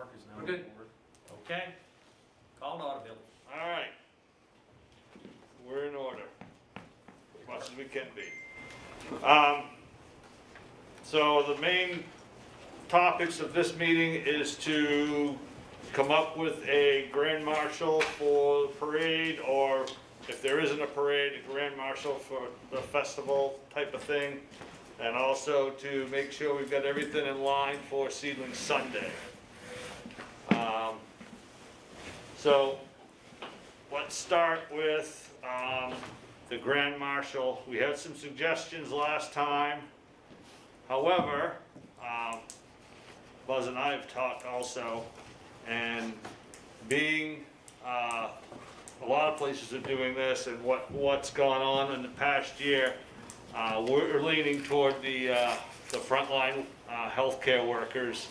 markers now. We're good. Okay. Call to order, Bill. All right. We're in order, as much as we can be. So the main topics of this meeting is to come up with a grand marshal for the parade, or if there isn't a parade, a grand marshal for the festival type of thing. And also to make sure we've got everything in line for Seedling Sunday. So let's start with the Grand Marshal. We had some suggestions last time. However, Buzz and I have talked also, and being a lot of places are doing this, and what's gone on in the past year, we're leaning toward the frontline healthcare workers.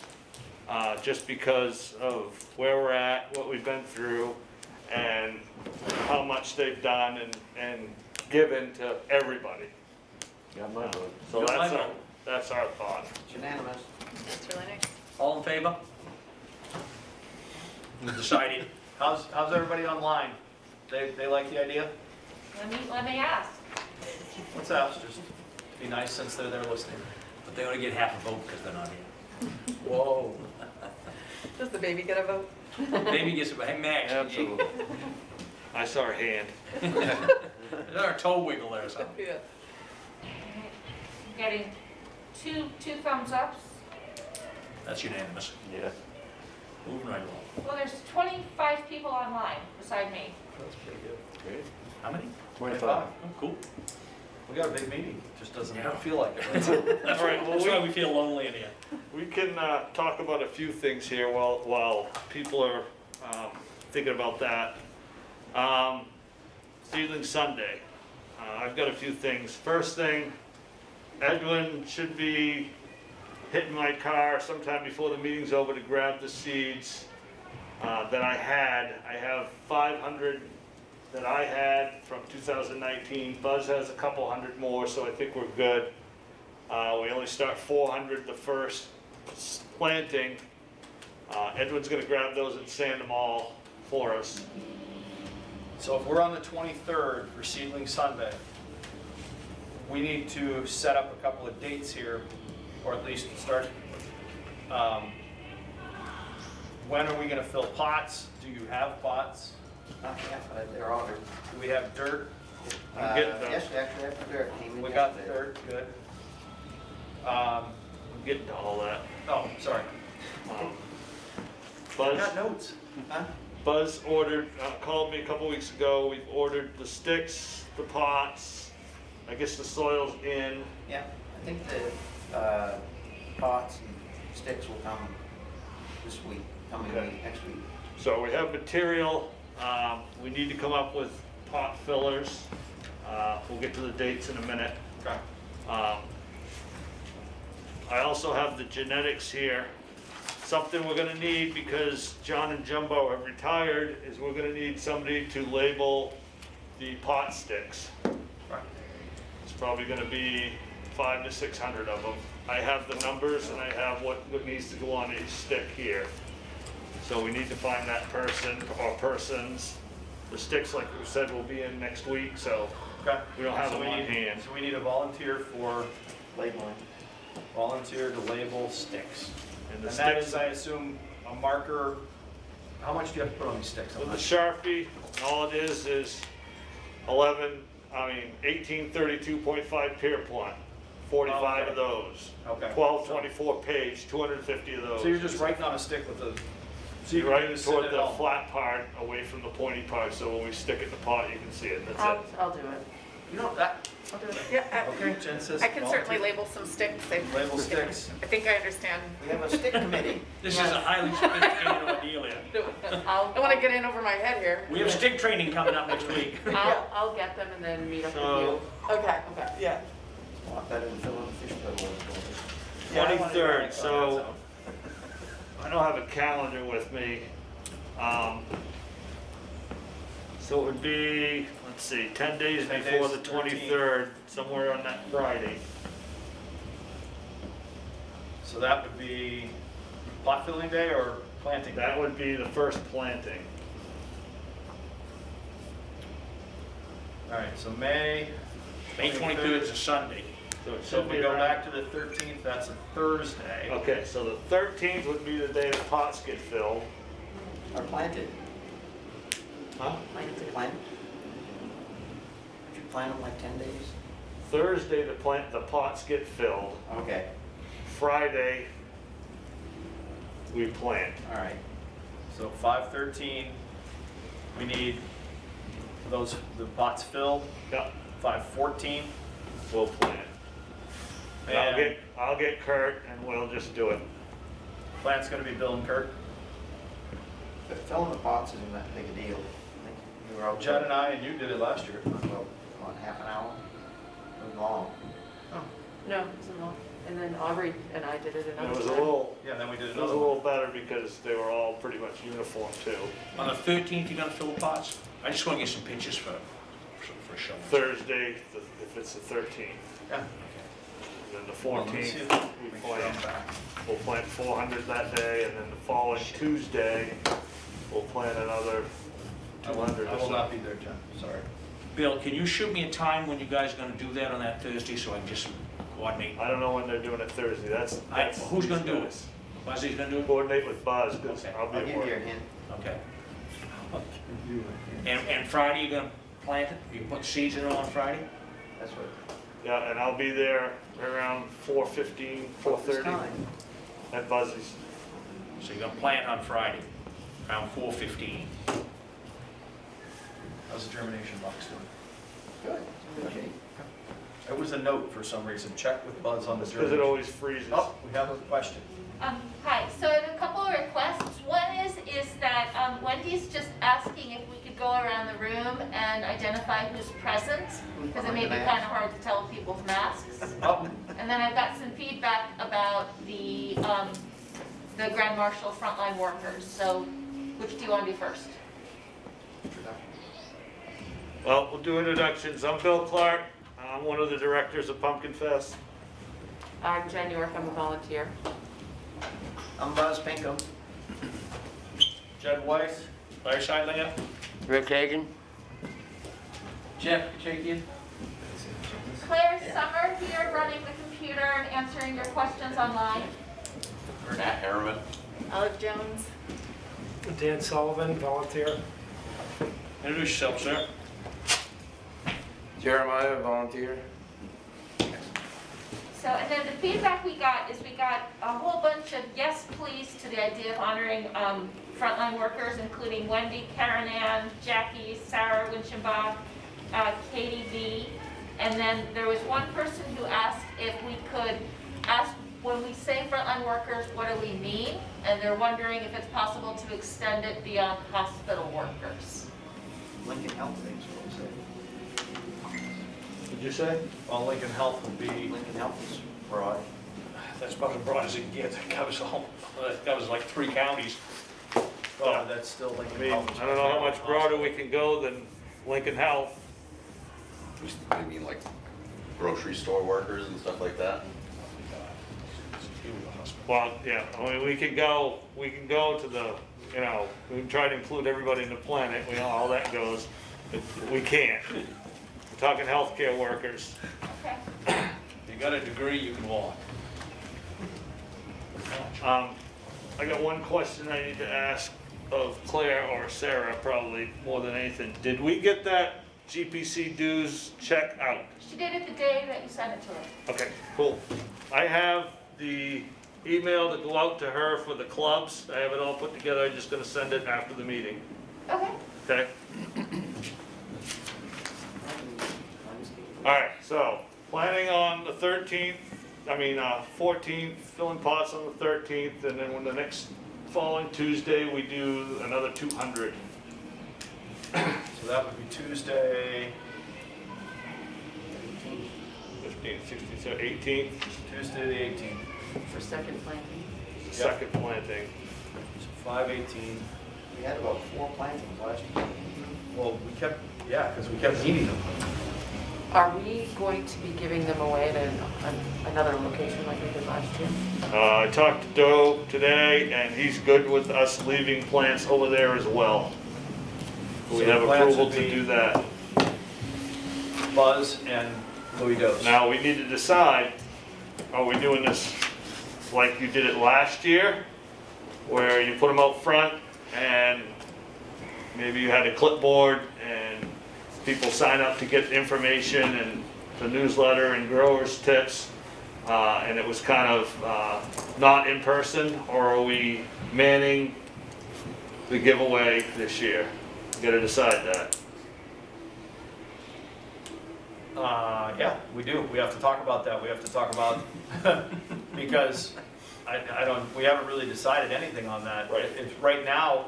Just because of where we're at, what we've been through, and how much they've done and given to everybody. Got my vote. So Got my that's our, vote. that's our thought. It's unanimous. That's really nice. All in favor? Decided. How's everybody online? They like the idea? Let me ask. What's that? Just be nice since they're there listening. But they only get half a vote because they're not here. Whoa. Does the baby get a vote? Maybe gets, hey, Max. Absolutely. I saw her hand. Is there a toe wiggle there or something? Yeah. Getting two thumbs ups. That's unanimous. Yeah. Moving right along. Well, there's 25 people online beside me. That's pretty good. Great. How many? 25. Oh, cool. We got a big meeting. Just doesn't Yeah. feel like it. That's All right, well, That's why we feel lonely in here. We can talk about a few things here while people are thinking about that. Seedling Sunday. I've got a few things. First thing, Edwin should be hitting my car sometime before the meeting's over to grab the seeds that I had. I have 500 that I had from 2019. Buzz has a couple hundred more, so I think we're good. We only start 400 the first planting. Edwin's gonna grab those and sand them all for us. So if we're on the 23rd for Seedling Sunday, we need to set up a couple of dates here, or at least start. When are we gonna fill pots? Do you have pots? Not yet, but they're ordered. Do we have dirt? I'm getting them. Yes, we actually have the dirt. Came in We got the yesterday. dirt, good. I'm getting to all that. Oh, sorry. Um, I Buzz, got notes. Huh? Buzz ordered, called me a couple weeks ago. We've ordered the sticks, the pots. I guess the soil's in. Yeah, I think the pots and sticks will come this week, coming Okay. week, next week. So we have material. We need to come up with pot fillers. We'll get to the dates in a minute. Okay. I also have the genetics here. Something we're gonna need, because John and Jumbo have retired, is we're gonna need somebody to label the pot sticks. Right. It's probably gonna be 500 to 600 of them. I have the numbers and I have what needs to go on each stick here. So we need to find that person or persons. The sticks, like we said, will be in next week, so Okay. we don't have So them on hand. So we need a volunteer for, Labeling. volunteer to label sticks. And the And that sticks, is, I assume, a marker. How much do you have to put on these sticks? with the Sharpie, all it is 1832.5 Pierpont, 45 of those. Okay. 1224 page, 250 of those. So you're just writing on a stick with the. So you You're can right just toward sit at the home. flat part, away from the pointy part, so when we stick it in the pot, you can see it, that's I'll it. do it. You know, that, I'll do it. Yeah, okay, Jen says. I can certainly volunteer. label some sticks. Label sticks. I think I understand. We have a stick committee. This is a highly sophisticated ordeal here. I want to get in over my head here. We have stick training coming up next week. I'll get them and then meet up with So- you. Okay, yeah. Want that in filling the fish bowl. Yeah, I wanna 23rd, write so that I don't have a calendar with me. So it would be, let's see, 10 days 10 before days, the 13th. 23rd, somewhere on that Friday. So that would be Pot filling day or planting? That would be the first planting. All right, so May. May 23rd is a Sunday. So it So should if be we go around- back to the 13th, that's a Thursday. Okay, so the 13th would be the day the pots get filled. Or planted. Huh? Planted. Plant. Would you plant them like 10 days? Thursday, the pots get filled. Okay, Friday, we plant. all right. So 5/13, we need those, the pots filled. Yep, 5/14, we'll plant. And and I'll get Kurt and we'll just do it. plant's gonna be Bill and Kurt. But filling the pots isn't that big a deal. I think you were out. Jed and I, and you did it last year. Well, what, half an hour? It was long. No, it wasn't long. And then Aubrey and I did it It another was a time. little, Yeah, then we did it was a another one. little better because they were all pretty much uniform too. On the 13th, you're gonna fill the pots? I just wanna get some pictures for a show. Thursday, if it's the 13th. Yeah. And then the Hold on, let me see 14th, if- we make sure I'm plant. back. We'll plant 400 that day, and then the following Tuesday, we'll plant another I 200 will or so. not be there, Jen, sorry. Bill, can you shoot me a time when you guys are gonna do that on that Thursday so I can just coordinate? I don't know when they're doing it Thursday, that's. Who's gonna do it? Buzzie's gonna do it? Coordinate with Buzz, because Okay. I'll be I'll at give you a work. hint. Okay. And Friday, you're gonna plant it? You put seeds in it on Friday? That's what. Yeah, and I'll be there around 4:15, 4:30 Time. at Buzzy's. So you're gonna plant on Friday, around 4:15. How's the germination box doing? Good. It's in good shape. It was a note for some reason, check with Buzz on the Because it germination. always freezes. Oh, we have a question. Hi, so I have a couple of requests. One is that Wendy's just asking if we could go around the room and identify who's present, because it may be kind of hard to tell with people's masks. Oh, And then I've got some feedback about the Grand Marshal frontline workers. So which do you want to do first? Well, we'll do introductions. I'm Bill Clark. I'm one of the directors of Pumpkinfest. I'm Jen York, I'm a volunteer. I'm Buzz Pinkham. Jed Weiss, Larry Seidlinger? Rick Hagan? Jeff Chakian. Claire Summer here, running the computer and answering your questions online. Matt Harriman. Olive Jones. Dan Sullivan, volunteer. Introduce yourself, sir. Jeremiah, volunteer. So, and then the feedback we got is we got a whole bunch of yes please to the idea of honoring frontline workers, including Wendy, Karen Ann, Jackie, Sarah Winchembach, Katie V. And then there was one person who asked if we could ask, when we say frontline workers, what do we mean? And they're wondering if it's possible to extend it beyond hospital workers. Lincoln Health things, what we Did you say? well, Lincoln Health would be, say. Lincoln Health is broad. That's about as broad as it can get. That covers like 3 counties. oh, that's still I Lincoln mean, Health. I don't know how much broader we can go than Lincoln Health. I mean, like grocery store workers and stuff like that. Well, yeah, I mean, we can go to the, you know, we can try to include everybody in the planet, we know how that goes, but we can't. We're talking healthcare workers. Okay. You got a degree, you can walk. I got one question I need to ask of Claire or Sarah, probably more than anything. Did we get that GPC dues check out? She did it the day that you sent it to her. Okay, cool. I have the email to go out to her for the clubs. I have it all put together. I'm just gonna send it after the meeting, Okay. okay? All right, so planning on the 13th, 14th, filling pots on the 13th, and then when the next following Tuesday, we do another 200. So that would be Tuesday, 15th, 16th, so 18th, Tuesday the 18th, For second planting. second planting. so 5/18. We had about 4 plantings last year. Well, we kept, yeah, because we kept needing them. Are we going to be giving them away at another location like we did last year? I talked to Doe today, and he's good with us leaving plants over there as well. We So have the plants approval would to be- do that. Buzz and Louis Dose. Now, we need to decide, are we doing this like you did it last year? Where you put them out front and maybe you had a clipboard and people sign up to get information and the newsletter and growers tips. And it was kind of not in person, or are we manning the giveaway this year? Gotta decide that. Yeah, we do. We have to talk about that. We have to talk about, because I don't, we haven't really decided anything on that. Right. It's right now,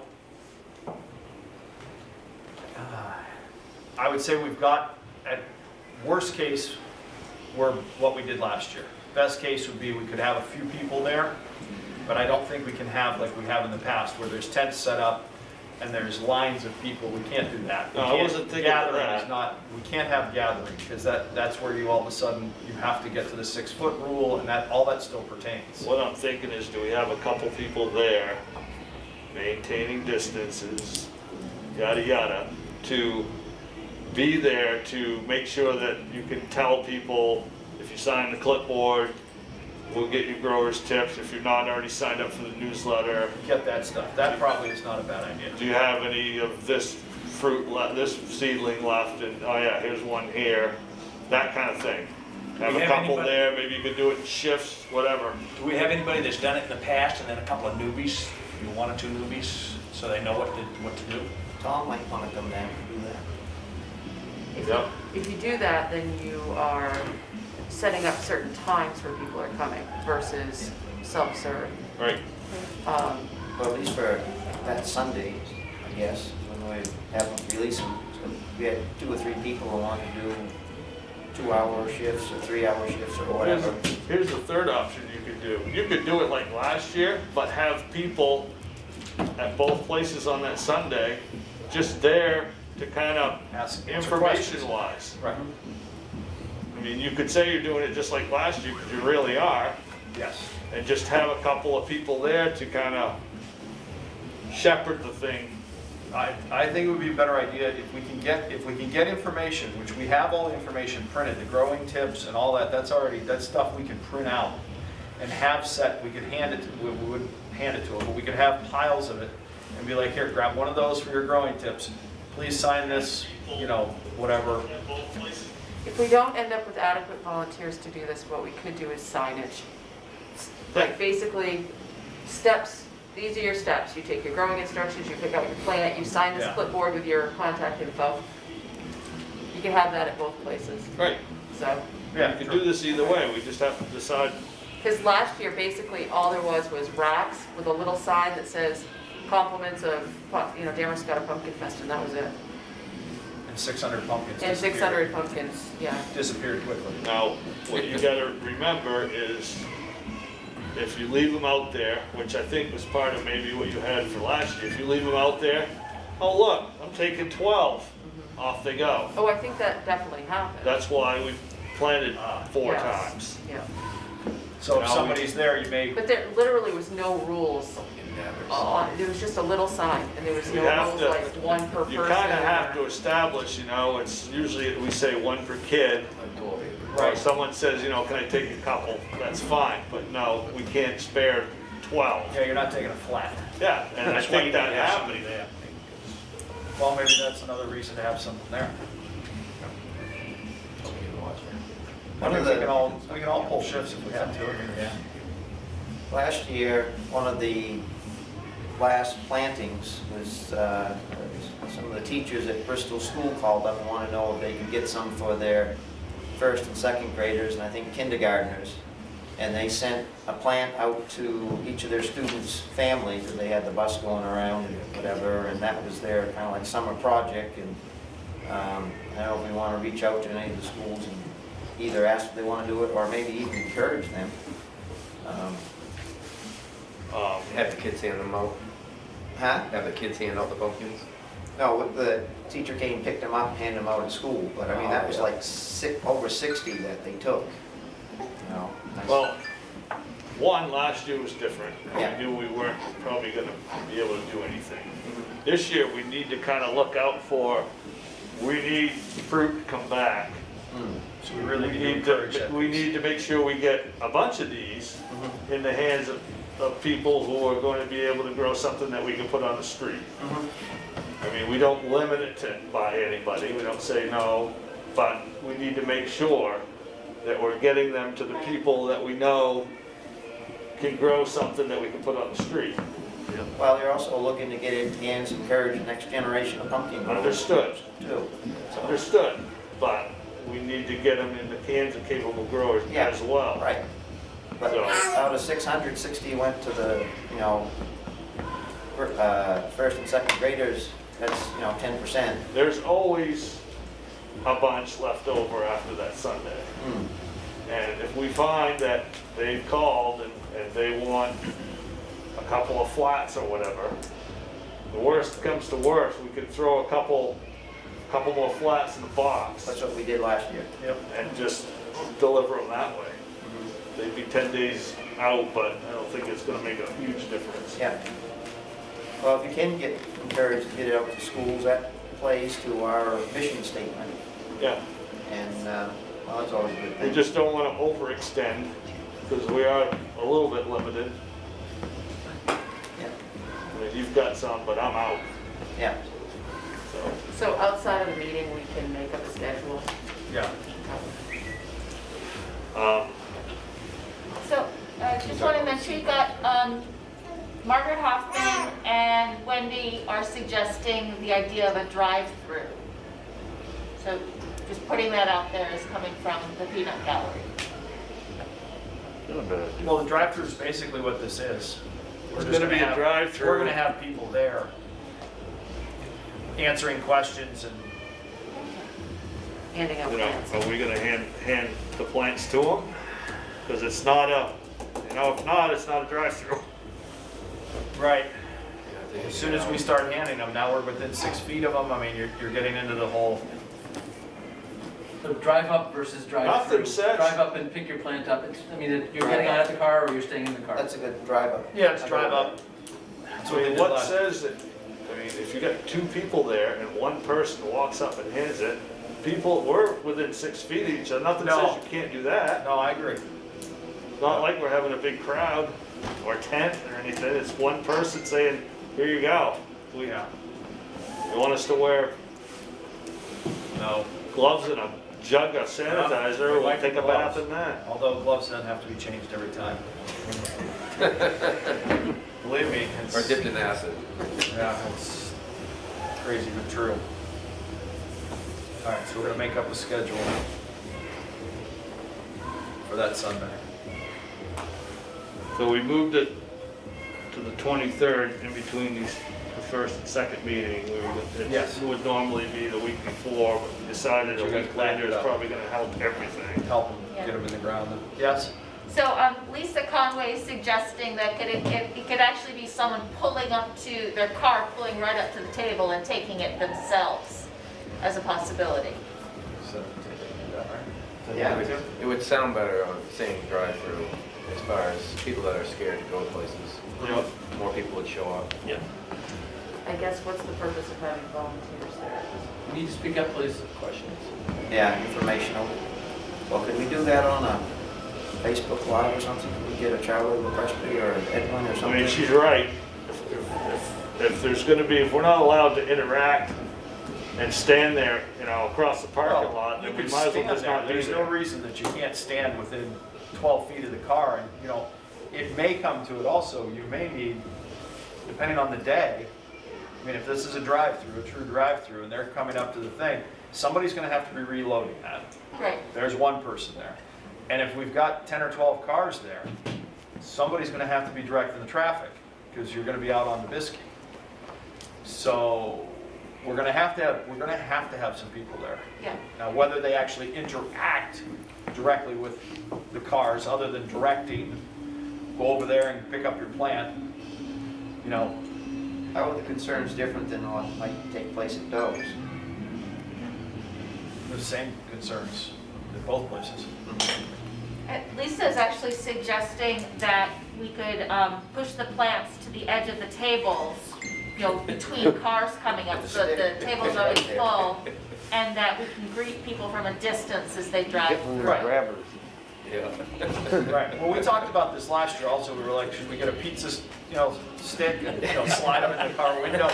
I would say we've got, at worst case, we're what we did last year. Best case would be we could have a few people there, but I don't think we can have like we have in the past, where there's tents set up and there's lines of people. We can't do that. We No, I can't- wasn't thinking of gathering that. is not, we can't have gathering, because that's where you all of a sudden, you have to get to the 6-foot rule, and that, all that still pertains. What I'm thinking is, do we have a couple people there maintaining distances, yada yada, to be there to make sure that you can tell people, if you sign the clipboard, we'll get you growers tips, if you're not already signed up for the newsletter. Get that stuff. That probably is not a bad idea. Do you have any of this fruit, this seedling left, and, oh yeah, here's one here, that kind of thing. Have we a have couple anybody- there, maybe you could do it in shifts, whatever. Do we have anybody that's done it in the past and then a couple of newbies, maybe 1 or 2 newbies, so they know what to do? Tom might wanna come down and do that. Yep. If you do that, then you are setting up certain times where people are coming versus self-serve. Right. Well, at least for that Sunday, I guess, when we have them release them, so we had 2 or 3 people who want to do 2-hour shifts or 3-hour shifts or whatever. Here's the third option you could do. You could do it like last year, but have people at both places on that Sunday, just there to kind of Answer information questions. wise. Right. I mean, you could say you're doing it just like last year, because you really are, Yes. and just have a couple of people there to kind of shepherd the thing. I think it would be a better idea if we can get information, which we have all the information printed, the growing tips and all that, that's stuff we can print out and have set, we could hand it to, we wouldn't hand it to them, but we could have piles of it and be like, here, grab one of those for your growing tips. Please sign this, you know, whatever. If we don't end up with adequate volunteers to do this, what we could do is signage. Like basically, steps, these are your steps. You take your growing instructions, you pick up your plant, you sign this Yeah. clipboard with your contact info. You can have that at both places, Right. so. You can do this either way, we just have to decide. Because last year, basically, all there was racks with a little sign that says compliments of, you know, Dameron's got a Pumpkinfest, and that was it. And 600 pumpkins And disappeared. 600 pumpkins, yeah. Disappeared quickly. Now, what you gotta remember is, if you leave them out there, which I think was part of maybe what you had for last year, if you leave them out there, oh look, I'm taking 12, off they go. Oh, I think that definitely happened. That's why we planted 4 Yes. times. Yeah, So if Now we- somebody's there, you may, but there literally was no rules on, there was just a little sign, and there was We no have rules to- like one per person. You kinda have or- to establish, you know, it's usually, we say 1 per kid. Or Right. someone says, you know, can I take a couple? That's fine, but no, we can't spare 12. yeah, you're not taking a flat. Yeah, and I That's why you think that need to have happened. somebody there. Well, maybe that's another reason to have something there. I One mean, of we the- can all pull shifts if we have to, I mean, yeah. Last year, one of the last plantings was, some of the teachers at Bristol School called up and wanted to know if they could get some for their 1st and 2nd graders, and I think kindergartners. And they sent a plant out to each of their students' families, and they had the bus going around and whatever, and that was their kind of like summer project. And I don't know if we want to reach out to any of the schools and either ask if they want to do it, or maybe even encourage them. Um, Have the kids hand them out, Huh? have the kids hand out the pumpkins. No, the teacher came, picked them up, and handed them out at school, but I mean, that was yeah. like over 60 that they took, you know. That's- Well, one, last year was different. Yeah. We knew we weren't probably gonna be able to do anything. This year, we need to kind of look out for, we need fruit to come back. Mm. So we really We need to need encourage to, that. we need to make sure we get a bunch of these Mhm. in the hands of people who are going to be able to grow something that we can put on the street. Mhm. I mean, we don't limit it to by anybody, we don't say no, but we need to make sure that we're getting them to the people that we know can grow something that we can put on the street. Well, they're also looking to get in hands, encourage the next generation of pumpkin growers. Understood. Too. It's understood, but we need to get them in the hands of capable growers Yeah. as well. Right. But So- out of 660 went to the, you know, first and second graders, that's, you know, 10%. There's always a bunch left over after that Sunday. Mm. And if we find that they've called and they want a couple of flats or whatever, the worst comes to worst, we could throw a couple more flats in the box That's what we did last year. Yep. and just deliver them that way. They'd be 10 days out, but I don't think it's gonna make a huge difference. Yeah. Well, if you can get encouraged to get it out to schools, that plays to our mission statement. Yeah, And, well, that's always a good we thing. just don't wanna overextend, because we are a little bit limited. Yeah. I mean, you've got some, but I'm out, Yeah. so. So outside of the meeting, we can make up a schedule. Yeah. So, just want to mention, you got, Margaret Hoffman and Wendy are suggesting the idea of a drive-through. So, just putting that out there is coming from the peanut gallery. Well, the drive-through is basically what this is. We're It's just gonna be a have- drive-through. We're gonna have people there answering questions and, Handing out You know, plans. are we gonna hand the plants to them? Because it's not a, you know, if not, it's not a drive-through. right. As soon as we start handing them, now we're within 6 feet of them, I mean, you're getting into the whole, So drive up versus drive Nothing through. says- Drive up and pick your plant up. I mean, you're getting out of the car or you're staying in the car. That's a good drive-up. yeah, it's drive up. That's I what they mean, did what last. says that, I mean, if you got 2 people there and one person walks up and hands it, people, we're within 6 feet of each other, nothing No. says you can't do that. No, I agree. Not like we're having a big crowd or tent or anything, it's one person saying, here you go. Yeah. You want us to wear No, gloves and a jug of sanitizer, we we'll like take the a bath gloves. in that. although gloves then have to be changed every time. Believe me, Or it's, dipped in acid. yeah, it's crazy but true. All right, so we're gonna make up a schedule for that Sunday. So we moved it to the 23rd in between these, the first and second meeting. Yes. It would normally be the week before, but we decided a You're gonna week back later it is up. probably gonna help everything. Help them Yeah. get them in the ground. Yes? So, Lisa Conway is suggesting that it could actually be someone pulling up to, their car pulling right up to the table and taking it themselves as a possibility. So, Yeah. It would sound better on saying drive-through as far as people that are scared to go places. Yep. More people would show up. Yeah. I guess what's the purpose of having volunteers there? You need to speak up, please. Questions. Yeah, informational. Well, could we do that on a Facebook Live or something? Could we get a Charlie McCrespy or Edwin or I something? mean, she's right. If there's gonna be, if we're not allowed to interact and stand there, you know, across the parking lot, You then we could might as well stand just there. not be There's no there. reason that you can't stand within 12 feet of the car and, you know, it may come to it also. You may need, depending on the day, I mean, if this is a drive-through, a true drive-through, and they're coming up to the thing, somebody's gonna have to be reloading that. Right. There's one person there. And if we've got 10 or 12 cars there, somebody's gonna have to be directing the traffic, because you're gonna be out on the Biscayne. So, we're gonna have to have some people there. Yeah. Now, whether they actually interact directly with the cars, other than directing, go over there and pick up your plant, you know, How are the concerns different than what might take place at Doe's? The same concerns at both places. Lisa is actually suggesting that we could push the plants to the edge of the tables, you know, between cars coming up, so that the tables are always full, and that we can greet people from a distance as they drive through. Right. Yeah. Right, well, we talked about this last year also, we were like, should we get a pizza, stick and, slide them in the car window?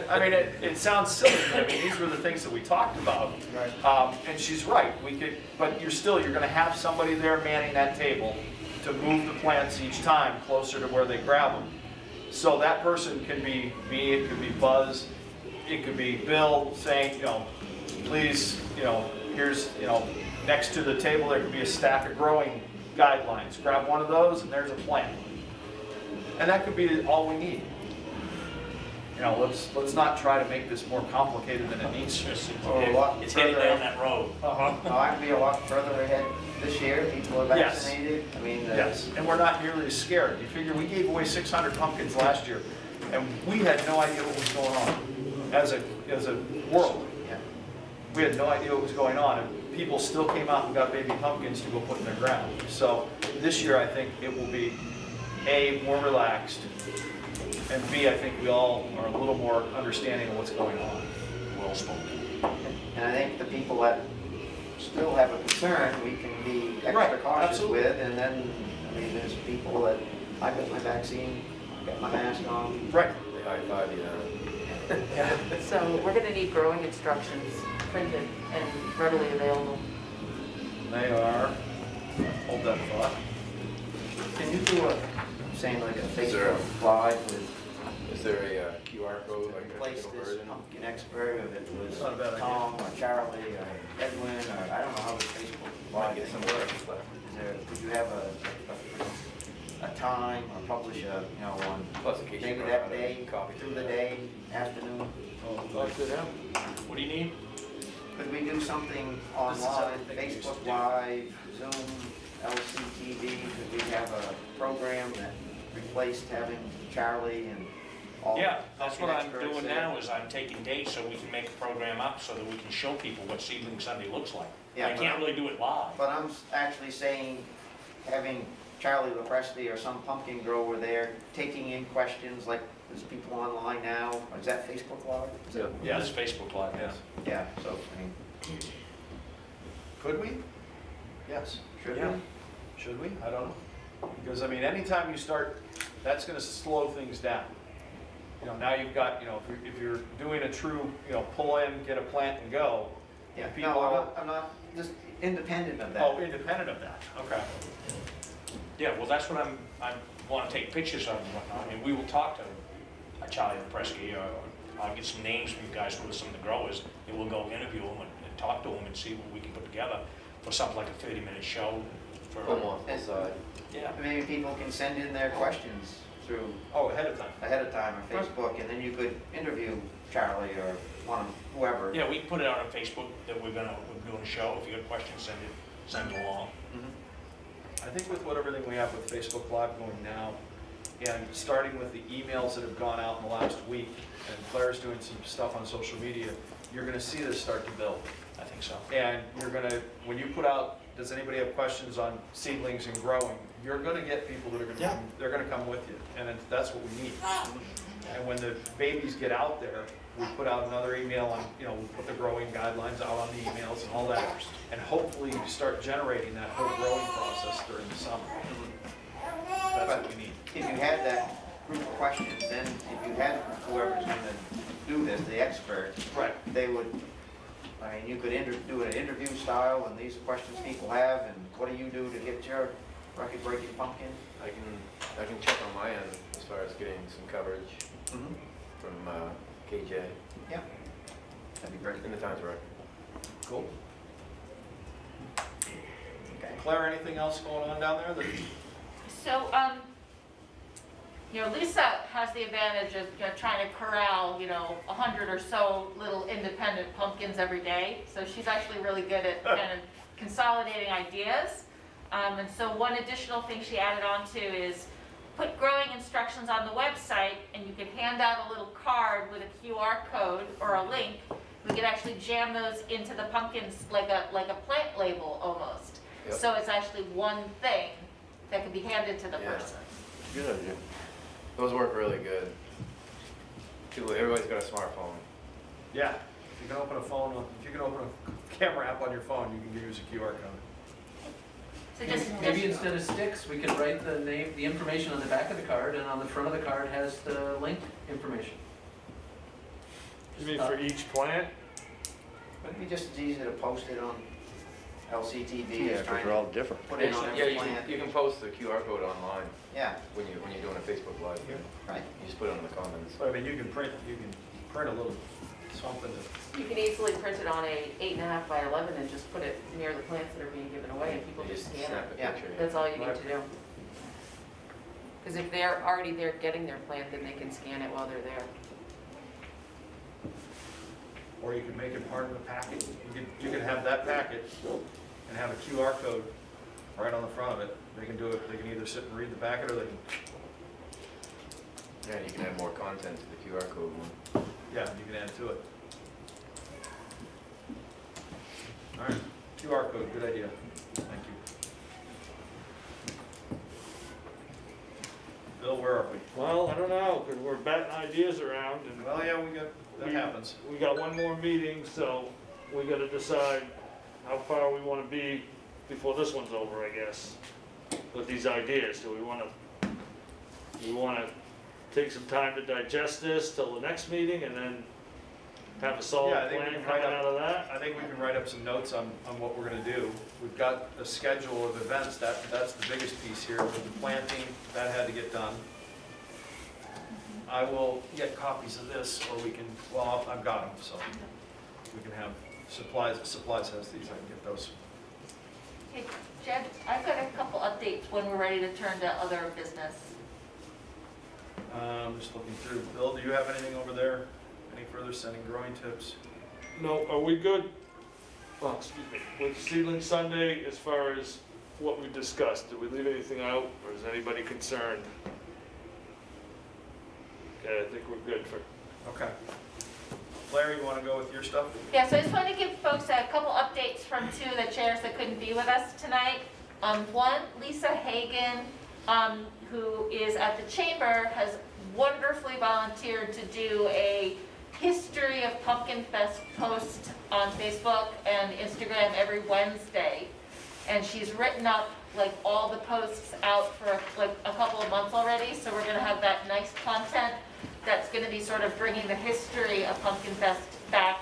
I mean, it sounds silly, but I mean, these were the things that we talked about. Right. And she's right, we could, but you're gonna have somebody there manning that table to move the plants each time closer to where they grab them. So that person can be me, it could be Buzz, it could be Bill saying, please, here's, next to the table, there could be a stack of growing guidelines. Grab one of those and there's a plant. And that could be all we need. Let's not try to make this more complicated than it needs to. It's It's heading down that road. I'd be a lot further ahead this year, people are Yes. vaccinated, I mean. Yes, and we're not nearly as scared. You figure we gave away 600 pumpkins last year, and we had no idea what was going on as a world. Yeah. We had no idea what was going on, and people still came out and got baby pumpkins to go put in their ground. So this year, I think it will be, A, more relaxed, and B, I think we all are a little more understanding of what's going on. Well spoken. And I think the people that still have a concern, we can be extra Right, cautious absolutely. with, and then, there's people that, I got my vaccine, got my mask on. Right. They high-five you now. So we're gonna need growing instructions printed and readily available. They are, hold that thought. Can you do saying like a Is there a- Facebook Live with, Is there a QR code, like a replace digital this version? pumpkin expert, if it was Not a bad idea. Tom or Charlie or Edwin, or I don't know how the Facebook Might Live get thing some works. work left. Would you have a time or publish one, Plus, in case you maybe run that out of day, copy through the day, afternoon? Talk to them. What do you need? Could we do something This is online, everything we used to Facebook do. Live, Zoom, LCTV? Could we have a program that replaced having Charlie and all? Yeah, that's what I'm experts doing there? now, is I'm taking dates so we can make a program up so that we can show people what Seedling Sunday looks like. Yeah, I can't really do it live. But I'm actually saying, having Charlie LaPresti or some pumpkin grower there, taking in questions, like there's people online now, is that Facebook Live? Is that- Yeah, it's Facebook Live, yes. Yeah, so, I mean, Could we? Yes. should Yeah. we? Should we? I don't know. Because, anytime you start, that's gonna slow things down. Now you've got, if you're doing a true, pull in, get a plant and go. Yeah, people no, are- I'm not, just independent of Oh, that. independent of that, okay. Yeah, well, that's what I want to take pictures of and whatnot, and we will talk to Charlie Presky, or I'll get some names from you guys for some of the growers, and we'll go interview them and talk to them and see what we can put together for something like a 30-minute show for, Home office side. yeah. Maybe people can send in their questions through, Oh, ahead of time. ahead of time, or Facebook, and then you could interview Charlie or whoever. Yeah, we can put it out on Facebook that we're doing a show. If you got questions, send it along. I think with everything we have with Facebook Live going now, and starting with the emails that have gone out in the last week, and Claire's doing some stuff on social media, you're gonna see this start to build. I think so. And you're gonna, when you put out, does anybody have questions on seedlings and growing? You're gonna get people that are gonna, Yeah. they're gonna come with you, and that's what we need. And when the babies get out there, we put out another email on, we put the growing guidelines out on the emails and all that. And hopefully you start generating that whole growing process during the summer. That's what we need. If you had that group of questions, then if you had whoever's gonna do this, the expert, Right. they would, you could do an interview style, and these are questions people have, and what do you do to get your record-breaking pumpkin? I can check on my end as far as getting some coverage from KJ Yeah, that'd be great. in the Times Record. Cool. Okay. Claire, anything else going on down there that? So, Lisa has the advantage of trying to corral, 100 or so little independent pumpkins every day. So she's actually really good at kind of consolidating ideas. And so one additional thing she added on to is put growing instructions on the website, and you could hand out a little card with a QR code or a link. We could actually jam those into the pumpkins like a plant label almost. Yep. So it's actually one thing that can be handed to the Yeah. person. Good idea. Those work really good. Everybody's got a smartphone. Yeah, if you can open a camera app on your phone, you can use a QR code. So just, Maybe instead of sticks, we could write the name, the information on the back of the card, and on the front of the card has the link information. You mean for each plant? It'd be just as easy to post it on LCTV Yeah, as 'cause trying they're all to different. put it on Yeah, every you plant. can post the QR code online Yeah, when you're doing a Facebook Live. right. You just put it on the comments. But I mean, you can print a little something that, You can easily print it on a 8.5 by 11 and just put it near the plants that are being given away, and people You just scan snap it. a Yeah. picture. That's all you need to do. Because if they're already there getting their plant, then they can scan it while they're there. or you can make it part of the packet. You can have that packet and have a QR code right on the front of it. They can do it, they can either sit and read the packet, or they can, Yeah, and you can add more content to the QR code one. yeah, you can add to it. All right, QR code, good idea. Thank you. Bill, where are we? Well, I don't know, because we're batting ideas around, and Well, yeah, that happens. we got one more meeting, so we gotta decide how far we wanna be before this one's over, I guess, with these ideas. Do we wanna take some time to digest this till the next meeting and then have a solid Yeah, I think we plan can coming write out of that? I think we can write up some notes on what we're gonna do. We've got a schedule of events, that's the biggest piece here. With the planting, that had to get done. I will get copies of this, or we can, well, I've got them, so we can have supplies has these, I can get those. hey, Jed, I've got a couple updates when we're ready to turn to other business. Just looking through. Bill, do you have anything over there? Any further sending growing tips? No, are we good? Well, excuse me, with Seedling Sunday, as far as what we discussed, did we leave anything out, or is anybody concerned? Okay, I think we're good for, Okay. Larry, you wanna go with your stuff? Yeah, so I just wanted to give folks a couple updates from two of the chairs that couldn't be with us tonight. One, Lisa Hagan, who is at the chamber, has wonderfully volunteered to do a history of Pumpkinfest post on Facebook and Instagram every Wednesday. And she's written up like all the posts out for like a couple of months already, so we're gonna have that nice content that's gonna be sort of bringing the history of Pumpkinfest back,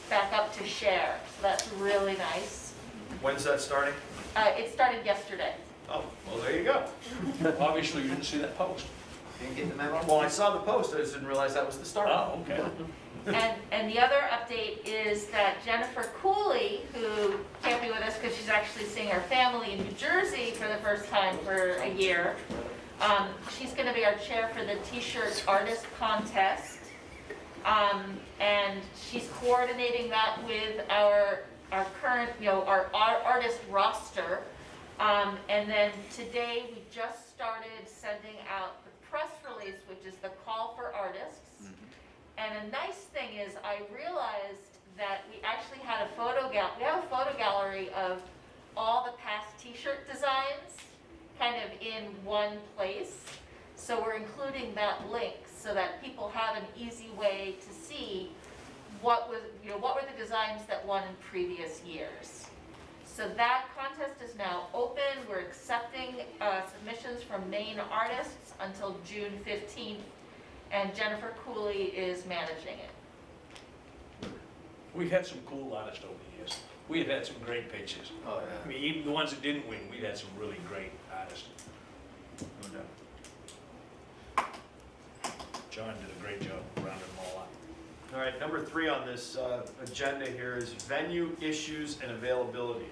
back up to share. So that's really nice. When's that starting? It started yesterday. Oh, well, there you go. Obviously, you didn't see that post. Didn't get the memo? Well, I saw the post, I just didn't realize that was the start. Oh, okay. And the other update is that Jennifer Cooley, who can't be with us because she's actually seeing her family in New Jersey for the first time for a year, she's going to be our chair for the T-shirt artist contest. And she's coordinating that with our current, our artist roster. And then today, we just started sending out the press release, which is the call for artists. And a nice thing is, I realized that we actually had a we have a photo gallery of all the past T-shirt designs, kind of in one place. So we're including that link so that people have an easy way to see what were the designs that won in previous years. So that contest is now open. We're accepting submissions from Maine artists until June 15th. And Jennifer Cooley is managing it. We've had some cool artists over the years. We've had some great pictures. Oh, I yeah. mean, even the ones that didn't win, we've had some really great artists. No doubt. John did a great job rounding them all up. All right, number 3 on this agenda here is venue issues and availability.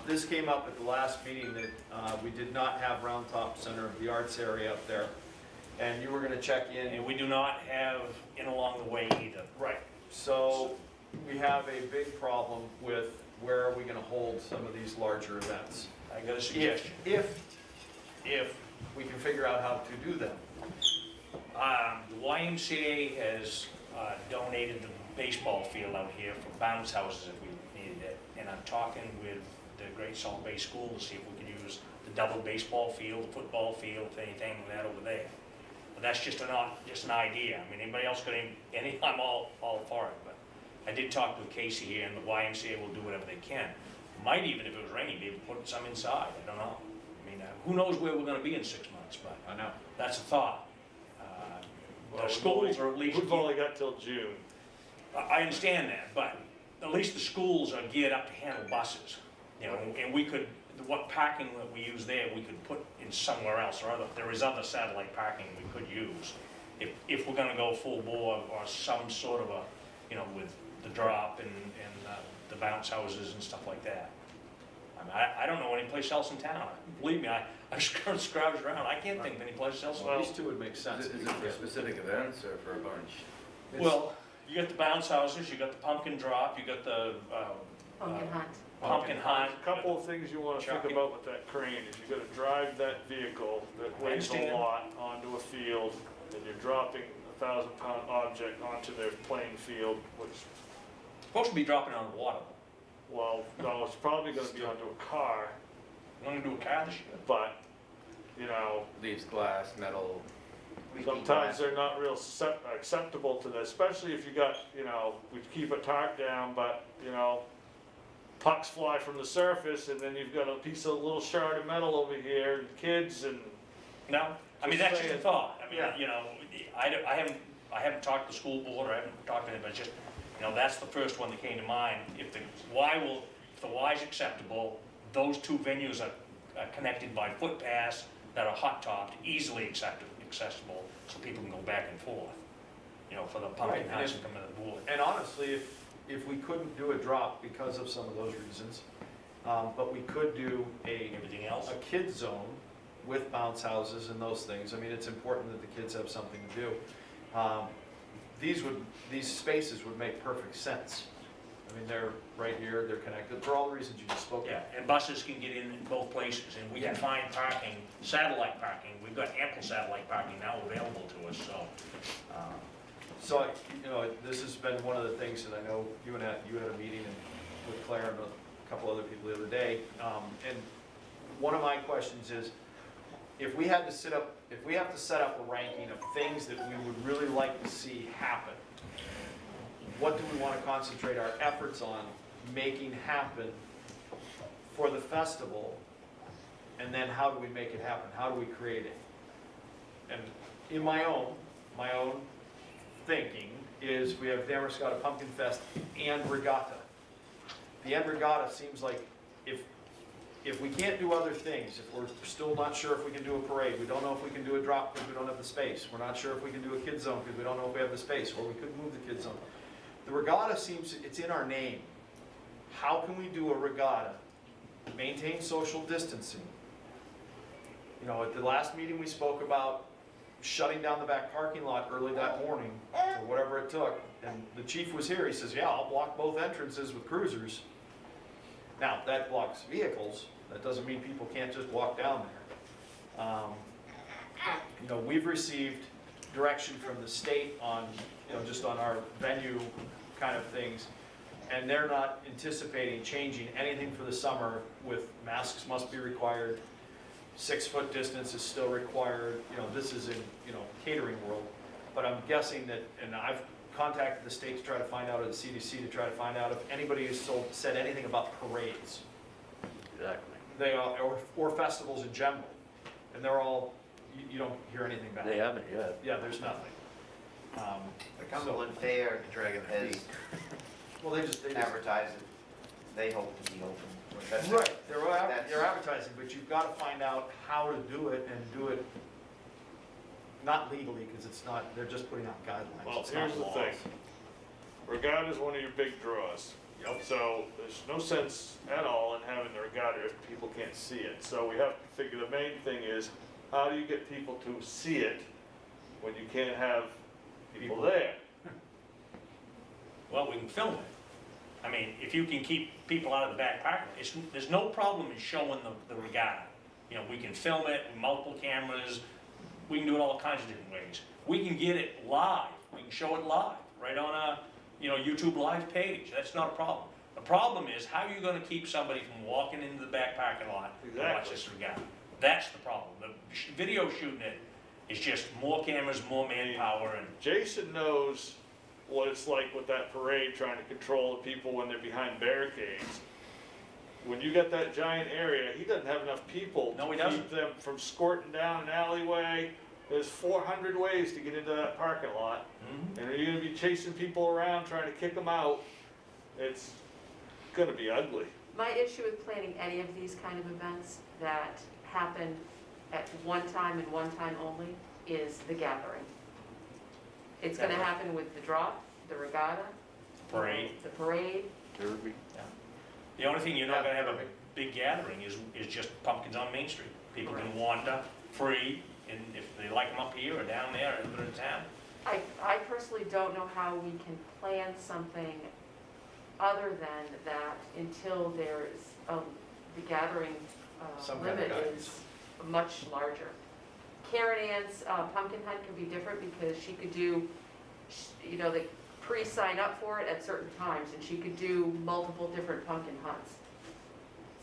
This came up at the last meeting that we did not have Round Top Center of the Arts area up there. And you were gonna check in. And we do not have in along the way either. Right, so we have a big problem with where are we gonna hold some of these larger events. I got a suggestion. If if we can figure out how to do them. the YMCA has donated the baseball field out here for bounce houses if we needed it. And I'm talking with the Great Salt Bay School to see if we can use the double baseball field, the football field, anything like that over there. But that's just an idea. I mean, anybody else got any, I'm all for it. But I did talk with Casey here, and the YMCA will do whatever they can. Might even, if it was raining, maybe put some inside, I don't know. I mean, who knows where we're gonna be in 6 months, but I know. that's a thought. Well, The schools are at least. We've only got till June. I understand that, but at least the schools are geared up to handle buses. You know, and we could, what parking that we use there, we could put in somewhere else, or there is other satellite parking we could use. If we're gonna go full bore or some sort of a, you know, with the drop and the bounce houses and stuff like that. I mean, I don't know any place else in town. Believe me, I've scrounged around. I can't think of any place else. Well, these two would make sense. Is it for specific events or for a bunch? Well, you got the bounce houses, you got the pumpkin drop, you got the Pumpkin hunt. pumpkin hunt. A couple of things you wanna think Chucking. about with that crane is you gotta drive that vehicle that weighs a understand. lot onto a field, and you're dropping a 1,000-pound object onto their playing field, which, Supposed to be dropping on the water. well, no, it's probably gonna be onto a car, You wanna do a car this year? but, you know, Leaves glass, metal. sometimes they're not real acceptable to this, especially if you got, you know, we keep a tarp down, but, you know, pucks fly from the surface, and then you've got a piece of little shard of metal over here, and kids, and No? I mean, Just that's just a saying. thought. I Yeah. mean, you know, I haven't talked to the school board, or I haven't talked to anybody, but just, you know, that's the first one that came to mind. If the Y's acceptable, those two venues are connected by footpaths that are hot topped, easily accessible, so people can go back and forth. You know, for the pumpkin Right, house and and come to the board. And honestly, if we couldn't do a drop because of some of those reasons, but we could do Everything else? a kid zone with bounce houses and those things. I mean, it's important that the kids have something to do. These spaces would make perfect sense. I mean, they're right here, they're connected, for all the reasons you just spoke of. Yeah, and buses can get in both places, and we can find parking, satellite parking. We've got ample satellite parking now available to us, so. So, you know, this has been one of the things that I know you had a meeting with Claire and a couple other people the other day. And one of my questions is, if we have to set up a ranking of things that we would really like to see happen, what do we want to concentrate our efforts on making happen for the festival? And then how do we make it happen? How do we create it? And in my own thinking is we have Damerscott Pumpkinfest and regatta. The end regatta seems like if we can't do other things, if we're still not sure if we can do a parade, we don't know if we can do a drop because we don't have the space, we're not sure if we can do a kid zone because we don't know if we have the space, or we could move the kid zone. The regatta seems, it's in our name. How can we do a regatta, maintain social distancing? You know, at the last meeting we spoke about shutting down the back parking lot early that morning, or whatever it took, and the chief was here, he says, yeah, I'll block both entrances with cruisers. Now, that blocks vehicles, that doesn't mean people can't just walk down there. You know, we've received direction from the state on, you know, just on our venue kind of things, and they're not anticipating changing anything for the summer with masks must be required, 6-foot distance is still required, you know, this is in, you know, catering world. But I'm guessing that, and I've contacted the state to try to find out, or the CDC to try to find out if anybody has said anything about parades. exactly. They are, or festivals in general. And they're all, you don't hear anything back. They haven't yet. Yeah, there's nothing. The Cumberland Fair has Well, they just. advertised it, they hope to be open. Right, they're That's- advertising, but you've got to find out how to do it and do it not legally, because it's not, they're just putting out guidelines. Well, It's not here's the laws. thing. Regatta is one of your big draws. Yep. So there's no sense at all in having the regatta if people can't see it. So we have to figure the main thing is, how do you get people to see it when you can't have people there? Well, we can film it. I mean, if you can keep people out of the back parking, there's no problem in showing the regatta. You know, we can film it with multiple cameras, we can do it all kinds of different ways. We can get it live, we can show it live, right on a, you know, YouTube live page, that's not a problem. The problem is, how are you gonna keep somebody from walking into the back parking lot and watch Exactly. this regatta? That's the problem. The video shooting it is just more cameras, more manpower, and Jason knows what it's like with that parade, trying to control the people when they're behind barricades. When you get that giant area, he doesn't have enough people No, he to doesn't. keep them from squirting down an alleyway. There's 400 ways to get into that parking lot, Mhm. and you're gonna be chasing people around, trying to kick them out. It's gonna be ugly. My issue with planning any of these kind of events that happen at one time and one time only is the gathering. It's gonna Gathering. happen with the drop, the regatta. Parade. The parade. The only thing you're not gonna have a big gathering is just pumpkins on Main Street. People can wander free, and if they like them up here or down there, or in town. I personally don't know how we can plan something other than that until there's, the gathering Some kind of limit guidance. is much larger. Karen Ann's pumpkin hunt can be different because she could do, you know, they pre-sign up for it at certain times, and she could do multiple different pumpkin hunts.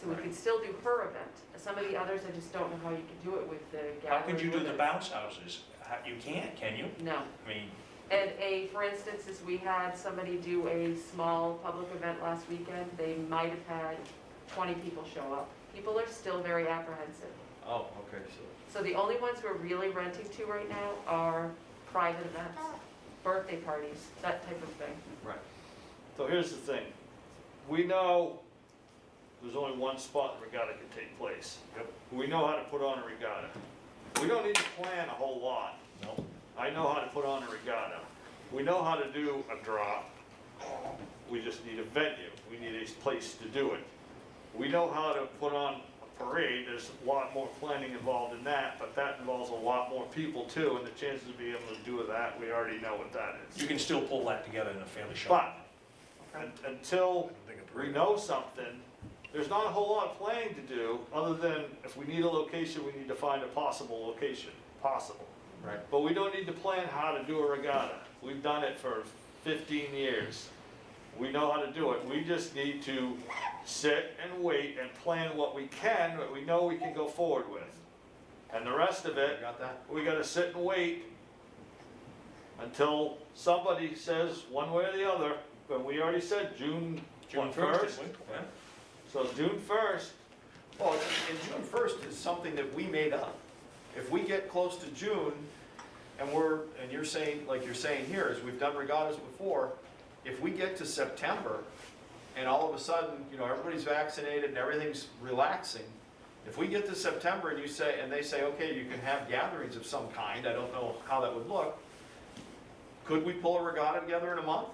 So we could still do her event. Some of the others, I just don't know how you could do it with the gathering. How could you do the limits. bounce houses? You can't, can you? No. I mean, And for instance, as we had somebody do a small public event last weekend, they might have had 20 people show up. People are still very apprehensive. Oh, okay, so. So the only ones who are really renting to right now are private events, birthday parties, that type of thing. Right. So here's the thing. We know there's only one spot the regatta can take place. Yep. We know how to put on a regatta. We don't need to plan a whole lot. no. I know how to put on a regatta. We know how to do a drop. We just need a venue. We need a place to do it. We know how to put on a parade. There's a lot more planning involved in that, but that involves a lot more people too, and the chances of being able to do that, we already know what that You is. can still pull that together in a fairly short. But until we know something, there's not a whole lot of planning to do, other than if we need a location, we need to find a possible location, possible. Right. But we don't need to plan how to do a regatta. We've done it for 15 years. We know how to do it. We just need to sit and wait and plan what we can, what we know we can go forward with. And the rest of You it, got that? we gotta sit and wait until somebody says one way or the other. But we already said June June 1st. 1st, didn't we? Yeah. So June 1st, Well, and June 1st is something that we made up. If we get close to June, and you're saying, like you're saying here, is we've done regattas before, if we get to September, and all of a sudden, you know, everybody's vaccinated and everything's relaxing, if we get to September and they say, okay, you can have gatherings of some kind, I don't know how that would look, could we pull a regatta together in a month?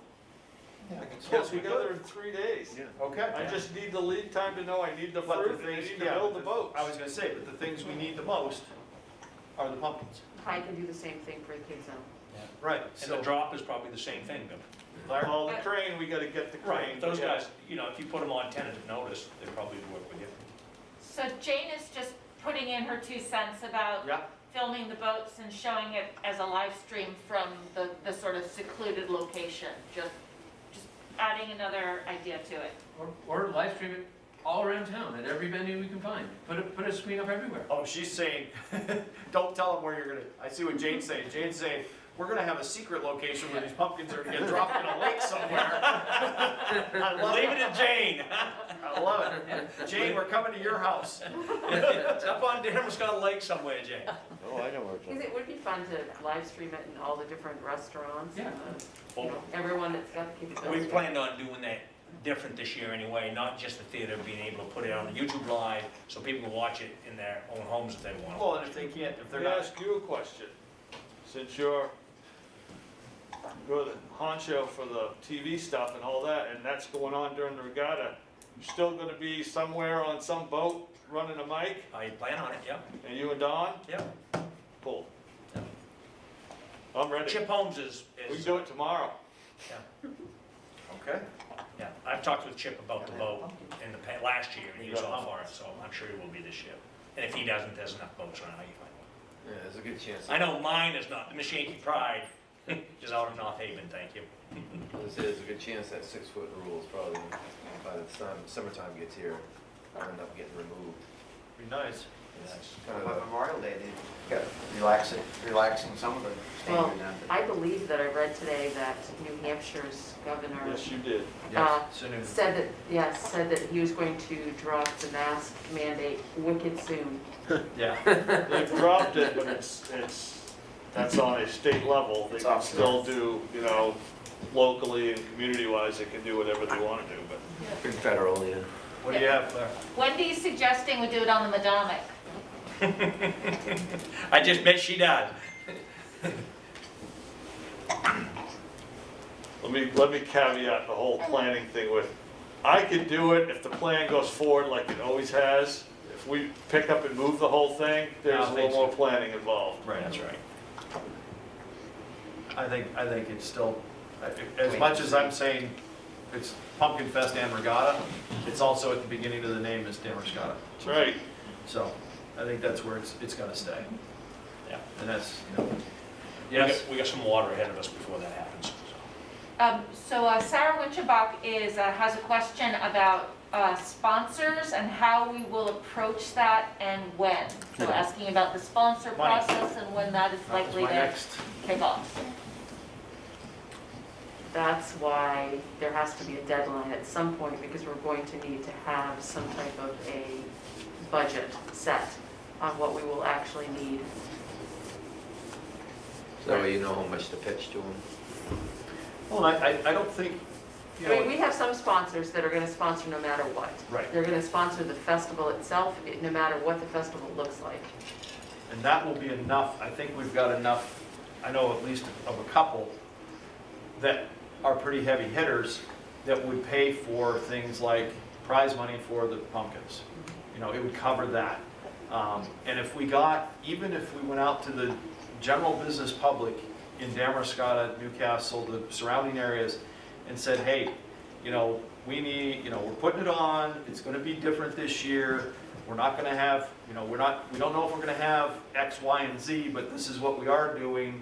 pull together in 3 days. Okay. I just need the lead time to know I need the But the fruit, and I things, need to yeah, build but the boats. I was gonna say, but the things we need the most are the pumpkins. I can do the same thing for the kids zone. Right. And the drop is probably the same thing, Bill. Well, the crane, we gotta get the crane. Those guys, you know, if you put them on tentative notice, they probably would work with you. So Jane is just putting in her 2 cents about Yeah, filming the boats and showing it as a live stream from the sort of secluded location, just adding another idea to it. Or live stream it all around town, at every venue we can find. Put a screen up everywhere. oh, she's saying, don't tell them where you're gonna, I see what Jane's saying. Jane's saying, we're gonna have a secret location where these pumpkins are gonna get dropped in a lake somewhere. I love Leave it. it to Jane. I love it. Jane, we're coming to your house. It's up on Damascus Lake somewhere, Jane. Because it would be fun to live stream it in all the different restaurants. Yeah. And you know, everyone that's got the capability. We planned on doing that different this year anyway, not just the theater, being able to put it on YouTube Live so people can watch it in their own homes if they want. Well, and if they can't, if they're Let me not, ask you a question. Since you're the honcho for the TV stuff and all that, and that's going on during the regatta, you still gonna be somewhere on some boat running a mic, I plan on it, yeah, and you and Don? yeah. Cool. I'm ready. Chip Holmes is, We can do it tomorrow. yeah, okay. yeah. I've talked with Chip about the boat in the last year, and he was all for it, so I'm sure he will be this year. And if he doesn't, there's enough boats around, how you find one. Yeah, there's a good chance. I know mine is not, the Mishanky Pride is out of North Haven, thank you. There's a good chance that 6-foot rule is probably, by the time summertime gets here, will end up getting removed. Be nice. It's By kind of a- Memorial Day, they got relaxing some of the Well, standard now. I believe that I read today that New Hampshire's governor Yes, you did. Uh, Yes, soon. said that he was going to drop the mask mandate wicked soon. Yeah. They've dropped it, but that's on a state level. They It's can off still do, you know, locally and community-wise, they can do whatever they want to do, but. pretty federal, yeah. What do you have, Claire? Wendy's suggesting we do it on the Madomic. I just bet she does. Let me caveat the whole planning thing with, I could do it if the plan goes forward like it always has. If we pick up and move the whole thing, there's a little more planning involved. Right. That's right. I think it's still, as much as I'm saying it's Pumpkinfest and Regatta, it's also at the beginning of the name is Damascotta. That's right. So I think that's where it's gonna stay. Yeah. And that's, yes, We got some water ahead of us before that happens. Sarah Winchenbach has a question about sponsors and how we will approach that and when. So asking about the sponsor Money. process and when that is that was likely my to next. kick off. That's why there has to be a deadline at some point, because we're going to need to have some type of a budget set on what we will actually need. So you know how much to pitch to them? Well, I don't think, you I mean, know, we have some sponsors that are gonna sponsor no matter what. right. They're gonna sponsor the festival itself, no matter what the festival looks like. And that will be enough. I think we've got enough, I know at least of a couple that are pretty heavy hitters that would pay for things like prize money for the pumpkins. You know, it would cover that. And if we got, even if we went out to the general business public in Damascotta, Newcastle, the surrounding areas, and said, hey, you know, we need, you know, we're putting it on, it's gonna be different this year, we're not gonna have, you know, we don't know if we're gonna have X, Y, and Z, but this is what we are doing.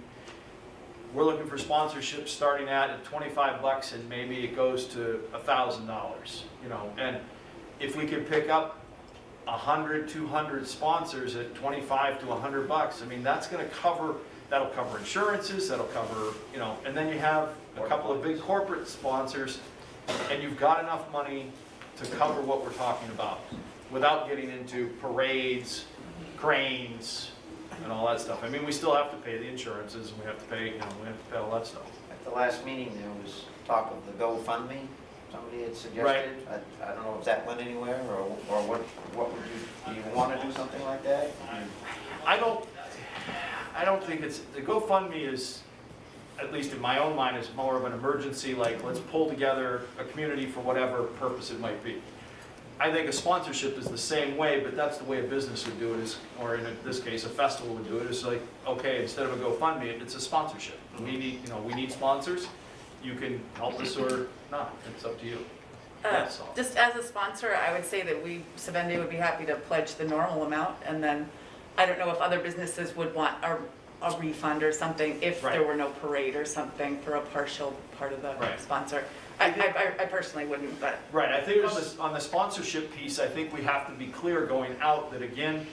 We're looking for sponsorships starting at $25 and maybe it goes to $1,000, you know, and if we could pick up 100, 200 sponsors at 25 to $100, I mean, that's gonna cover, that'll cover insurances, that'll cover, you know, and then you have a couple of big corporate sponsors, and you've got enough money to cover what we're talking about, without getting into parades, cranes, and all that stuff. I mean, we still have to pay the insurances, and we have to pay, you know, we have to pay all that stuff. At the last meeting, there was talk of the GoFundMe, somebody had suggested. I don't know if that went anywhere, or what would do you want to do something like that? I don't think it's, the GoFundMe is, at least in my own mind, is more of an emergency, like, let's pull together a community for whatever purpose it might be. I think a sponsorship is the same way, but that's the way a business would do it, is, or in this case, a festival would do it, is like, okay, instead of a GoFundMe, it's a sponsorship. We need, you know, we need sponsors, you can help us or not, it's up to you. That's all. Just as a sponsor, I would say that Savende would be happy to pledge the normal amount, and then, I don't know if other businesses would want a refund or something if Right. there were no parade or something for a partial part of the Right. sponsor. I personally wouldn't, but. Right, I think on the sponsorship piece, I think we have to be clear going out that, again,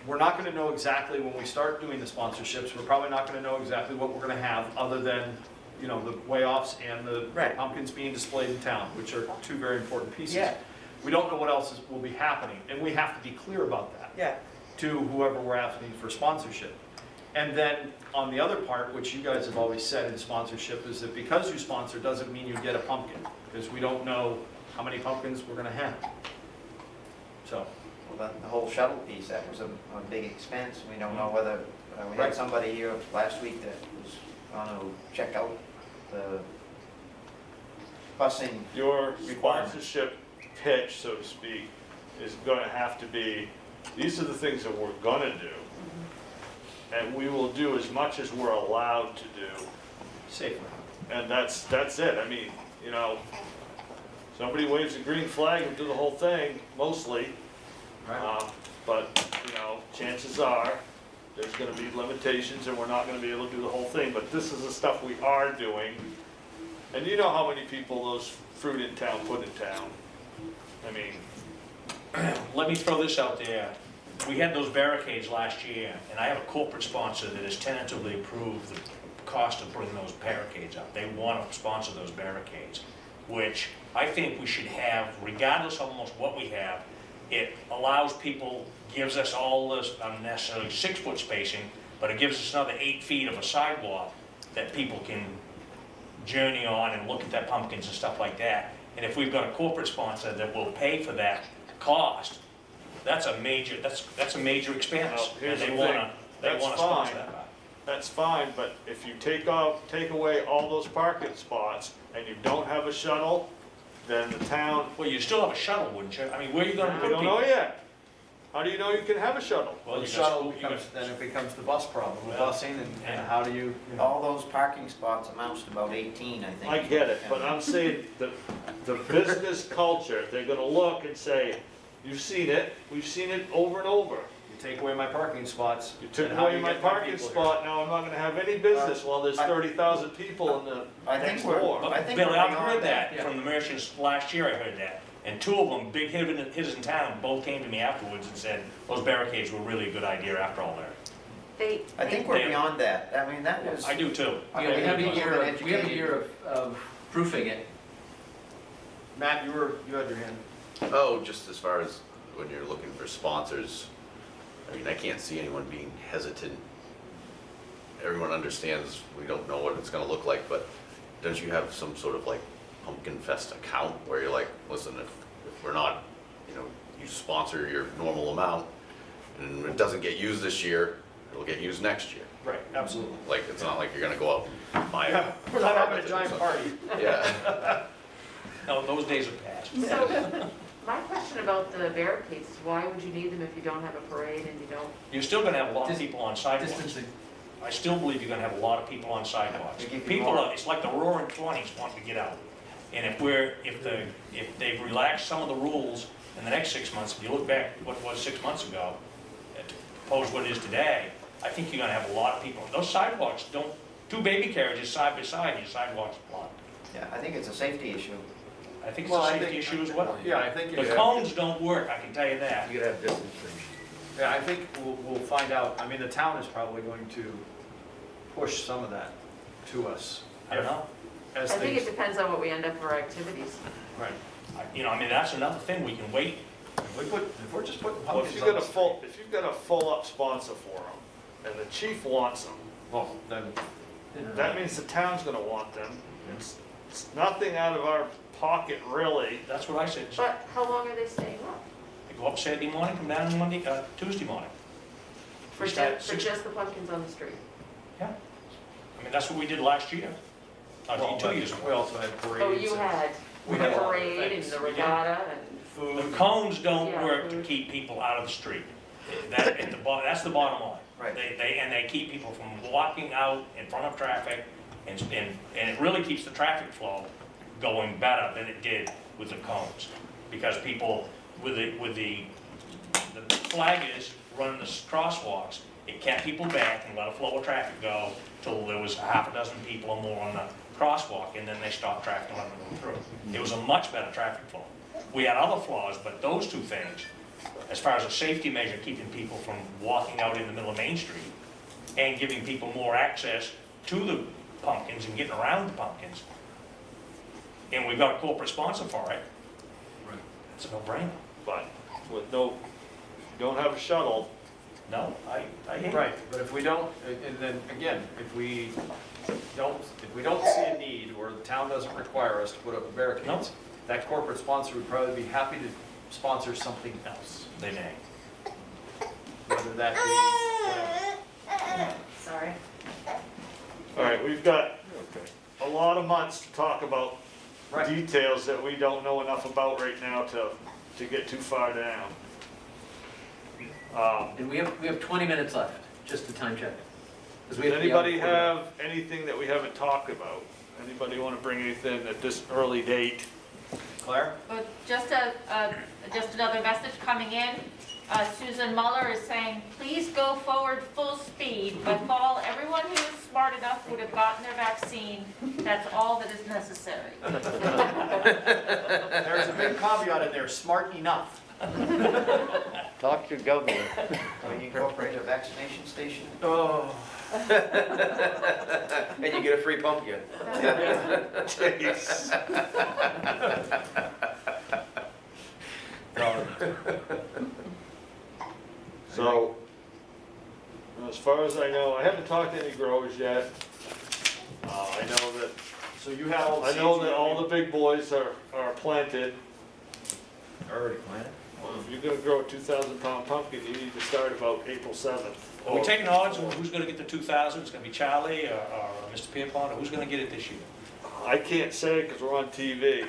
we're not gonna know exactly when we start doing the sponsorships, we're probably not gonna know exactly what we're gonna have, other than, you know, the way-offs and the Right. pumpkins being displayed in town, which are two very important pieces. Yeah. We don't know what else will be happening, and we have to be clear about that Yeah, to whoever we're asking for sponsorship. And then, on the other part, which you guys have always said in sponsorship, is that because you sponsor doesn't mean you get a pumpkin, because we don't know how many pumpkins we're gonna have. So, Well, the whole shuttle piece, that was a big expense. We don't know whether, we Right. had somebody here last week that was going to check out the busing. Your Requirement. sponsorship pitch, so to speak, is gonna have to be, these are the things that we're gonna do. And we will do as much as we're allowed to do. safely. And that's it. I mean, you know, somebody waves a green flag and do the whole thing, mostly. Right. But, you know, chances are, there's gonna be limitations and we're not gonna be able to do the whole thing, but this is the stuff we are doing. And you know how many people those fruit in town put in town? I mean, Let me throw this out there. We had those barricades last year, and I have a corporate sponsor that has tentatively approved the cost of putting those barricades up. They want to sponsor those barricades, which I think we should have, regardless of almost what we have. It allows people, gives us all this unnecessarily 6-foot spacing, but it gives us another 8 feet of a sidewalk that people can journey on and look at their pumpkins and stuff like that. And if we've got a corporate sponsor that will pay for that cost, that's a major expense. Well, here's And the they thing. wanna That's sponsor fine. that. that's fine, but if you take away all those parking spots and you don't have a shuttle, then the town, Well, you still have a shuttle, wouldn't you? I mean, where are you gonna we put don't people? know yet. How do you know you can have a shuttle? Well, The you shuttle got- you got- becomes, then it becomes the bus problem, the Yeah. busing, and how do you know? All those parking spots amounts to about 18, I think. I get it, but I'm saying the business culture, they're gonna look and say, you've seen it, we've seen it over and over. You take away my parking spots. You took and how do away you my get parking people here? spot, now I'm not gonna have any business while there's I- 30,000 people in the I next think we're, door. I think Billy, we're I've beyond heard that yeah. from the merchants last year, I heard that. And 2 of them, big hitters in town, both came to me afterwards and said, those barricades were really a good idea after all that. I think we're beyond that. I mean, that was. I do too. I Yeah, we mean, have a people year, have of- been we have a educated. year of proofing it. Matt, you had your hand. Oh, just as far as when you're looking for sponsors, I mean, I can't see anyone being hesitant. Everyone understands we don't know what it's gonna look like, but don't you have some sort of like Pumpkinfest account where you're like, listen, if we're not, you know, you sponsor your normal amount and it doesn't get used this year, it'll get used next year. Right, absolutely. Like, it's not like you're gonna go out and buy Yeah, it. we're not having a giant party. Yeah. No, those days are past. So, my question about the barricades is why would you need them if you don't have a parade and you don't? You're still gonna have a lot of people on sidewalks. Distancing. I still believe you're gonna have a lot of people on sidewalks. They give you People more. are, it's like the roaring 20s wanting to get out. And if they've relaxed some of the rules in the next 6 months, if you look back what it was 6 months ago, to propose what it is today, I think you're gonna have a lot of people. Those sidewalks don't, 2 baby carriages side by side, and your sidewalks are blocked. Yeah, I think it's a safety issue. I think it's Well, a I safety think- issue as well. Yeah, I think. The you- cones don't work, I can tell you that. You could have distance. Yeah, I think we'll find out. I mean, the town is probably going to push some of that to us. I don't know. As I think it things, depends on what we end up for activities. right. You know, I mean, that's another thing, we can wait. If we're just putting Well, pumpkins if on the street. if you've got a full-up sponsor for them, and the chief wants them, Well, then, that means the town's gonna want them. It's nothing out of our pocket, really. That's what I said. But how long are they staying up? They go up Saturday morning, come down Monday, Tuesday morning. For We start at just, for 6. just the pumpkins on the street? Yeah. I mean, that's what we did last year. well, 2 years we ago. also had parades. Oh, you had We the had a lot of parade and things. the We did. regatta and, Food. The cones don't Yeah, work to food. keep people out of the street. That's the bottom line. Right. They keep people from walking out in front of traffic, and it really keeps the traffic flow going better than it did with the cones. Because people, with the flaggers running the crosswalks, it kept people back and let a flow of traffic go till there was half a dozen people or more on the crosswalk, and then they stopped traffic and let them go through. It was a much better traffic flow. We had other flaws, but those 2 things, as far as a safety measure, keeping people from walking out in the middle of Main Street and giving people more access to the pumpkins and getting around the pumpkins, and we've got a corporate sponsor for it, it's a no-brainer. But with no, if you don't have a shuttle, No, I hate it. Right, but if we don't, and then again, if we don't see a need, or the town doesn't require us to put up barricades, that corporate sponsor would probably be happy to sponsor something else, They may. whether that be whatever. sorry. all right, we've got a lot of months to talk about Right. details that we don't know enough about right now to get too far down. And we have 20 minutes left, just to time check. 'Cause we Does have to be out anybody before- have anything that we haven't talked about? Anybody want to bring anything at this early date? Claire? But just another message coming in. Susan Muller is saying, please go forward full speed. By fall, everyone who is smart enough would have gotten their vaccine. That's all that is necessary. There's a big caveat in there, smart enough. Talk to governor. We incorporate a vaccination station. Oh. And you get a free pumpkin. Jeez. So, as far as I know, I haven't talked to any growers yet. I know that, So you have all the I know seeds that you all the big boys are planted. already planted? Well, if you're gonna grow a 2,000-pound pumpkin, you need to start about April 7th. Are we taking odds on who's gonna get the 2,000? It's gonna be Charlie or Mr. Pierpont, or who's gonna get it this year? I can't say because we're on TV.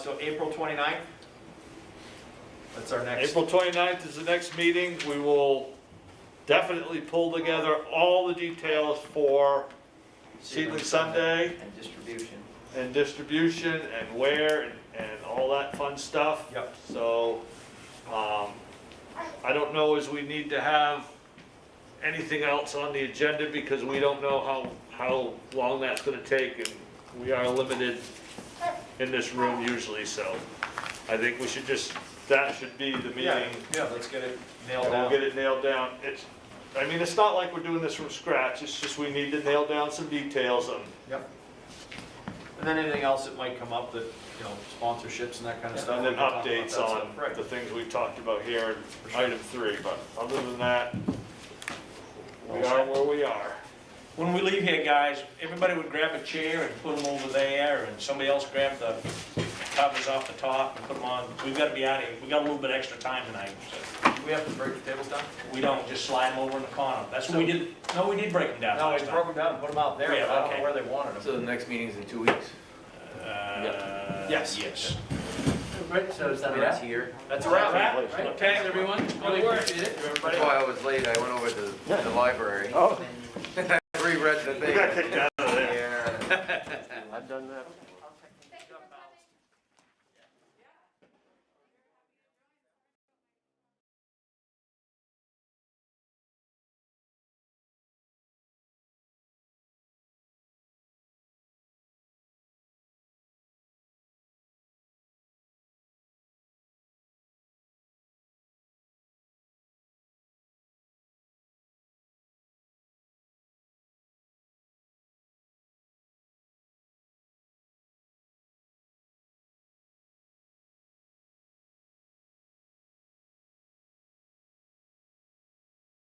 So April 29th? That's our next. April 29th is the next meeting. We will definitely pull together all the details for Seedling Sunday And distribution. and distribution and where and all that fun stuff. Yep. So, I don't know as we need to have anything else on the agenda because we don't know how long that's gonna take and we are limited in this room usually, so I think we should just, that should be the meeting. Yeah, let's get it nailed And we'll down. get it nailed down. It's not like we're doing this from scratch, it's just we need to nail down some details and Yep. And then anything else that might come up that, sponsorships and that kind of stuff. and then we can talk about updates that on stuff. Right. the things we talked about here in For sure. item 3, but other than that, we are where we are. When we leave here, guys, everybody would grab a chair and put them over there, and somebody else grab the covers off the top and put them on. We've got to be out of here. We got a little bit extra time tonight, so Do we have to break the tables down? we don't just slide them over in the corner. That's what we did. No, we did break them down No, we last broke time. them down and put them out there, Yeah, but I don't okay. know where they wanted them. So the next meeting's in 2 weeks. Yes. Yes. Right, so is that a It's wrap? here. That's a wrap. Right, Okay. thanks everyone, really appreciate it. That's why I was late. I went over to the library. Oh. Reread the We thing. got kicked out of there. Yeah. I've done that.